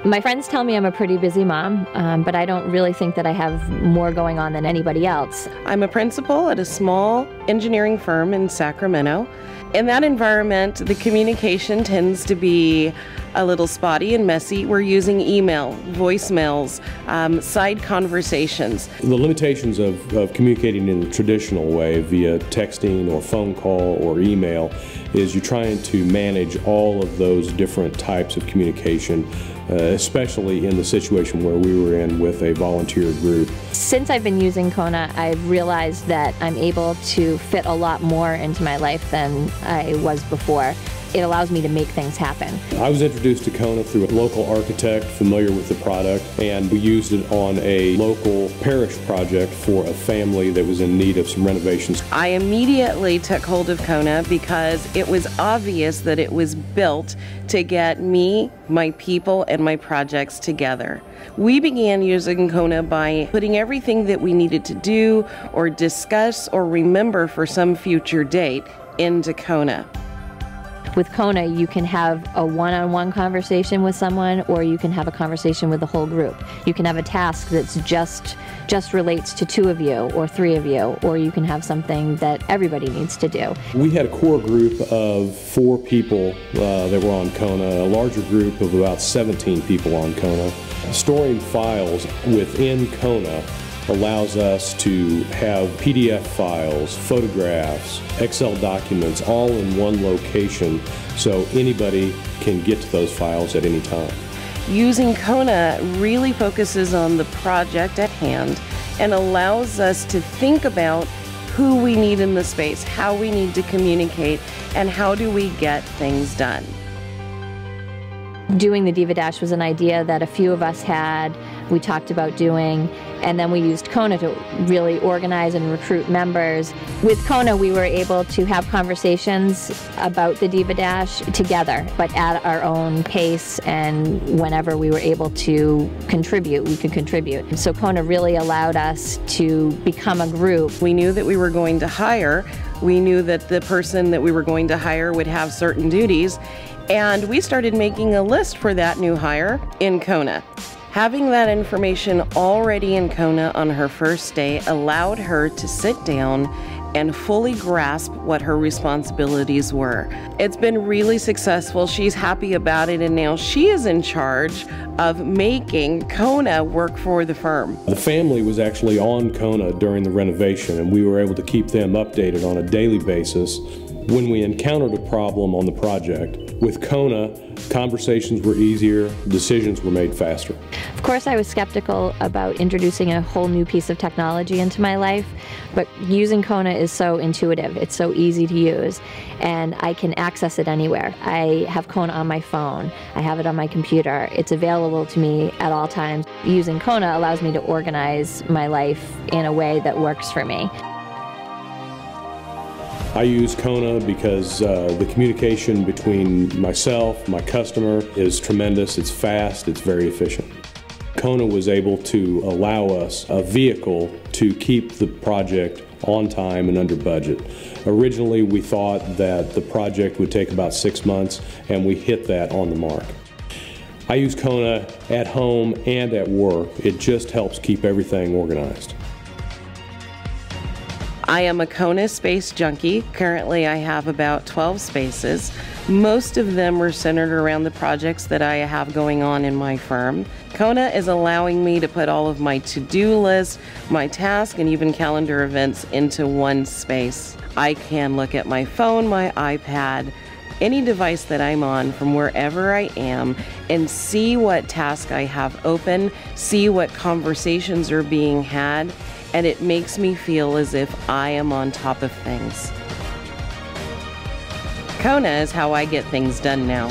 My friends tell me I'm a pretty busy mom, but I don't really think that I have more going on than anybody else. I'm a principal at a small engineering firm in Sacramento. In that environment, the communication tends to be a little spotty and messy. We're using email, voicemails, side conversations. The limitations of communicating in the traditional way via texting or phone call or email is you're trying to manage all of those different types of communication, especially in the situation where we were in with a volunteer group. Since I've been using Kona, I've realized that I'm able to fit a lot more into my life than I was before. It allows me to make things happen. I was introduced to Kona through a local architect familiar with the product, and we used it on a local parish project for a family that was in need of some renovations. I immediately took hold of Kona because it was obvious that it was built to get me, my people, and my projects together. We began using Kona by putting everything that we needed to do or discuss or remember for some future date into Kona. With Kona, you can have a one-on-one conversation with someone, or you can have a conversation with the whole group. You can have a task that's just relates to 2 of you or 3 of you, or you can have something that everybody needs to do. We had a core group of 4 people that were on Kona, a larger group of about 17 people on Kona. Storing files within Kona allows us to have PDF files, photographs, Excel documents all in one location so anybody can get to those files at any time. Using Kona really focuses on the project at hand and allows us to think about who we need in the space, how we need to communicate, and how do we get things done. Doing the Diva Dash was an idea that a few of us had, we talked about doing, and then we used Kona to really organize and recruit members. With Kona, we were able to have conversations about the Diva Dash together, but at our own pace, and whenever we were able to contribute, we could contribute. So Kona really allowed us to become a group. We knew that we were going to hire. We knew that the person that we were going to hire would have certain duties, and we started making a list for that new hire in Kona. Having that information already in Kona on her first day allowed her to sit down and fully grasp what her responsibilities were. It's been really successful. She's happy about it, and now she is in charge of making Kona work for the firm. The family was actually on Kona during the renovation, and we were able to keep them updated on a daily basis. When we encountered a problem on the project, with Kona, conversations were easier, decisions were made faster. Of course, I was skeptical about introducing a whole new piece of technology into my life, but using Kona is so intuitive. It's so easy to use, and I can access it anywhere. I have Kona on my phone. I have it on my computer. It's available to me at all times. Using Kona allows me to organize my life in a way that works for me. I use Kona because the communication between myself, my customer is tremendous. It's fast, it's very efficient. Kona was able to allow us a vehicle to keep the project on time and under budget. Originally, we thought that the project would take about 6 months, and we hit that on the mark. I use Kona at home and at work. It just helps keep everything organized. I am a Kona space junkie. Currently, I have about 12 spaces. Most of them are centered around the projects that I have going on in my firm. Kona is allowing me to put all of my to-do list, my task, and even calendar events into one space. I can look at my phone, my iPad, any device that I'm on from wherever I am, and see what task I have open, see what conversations are being had, and it makes me feel as if I am on top of things. Kona is how I get things done now.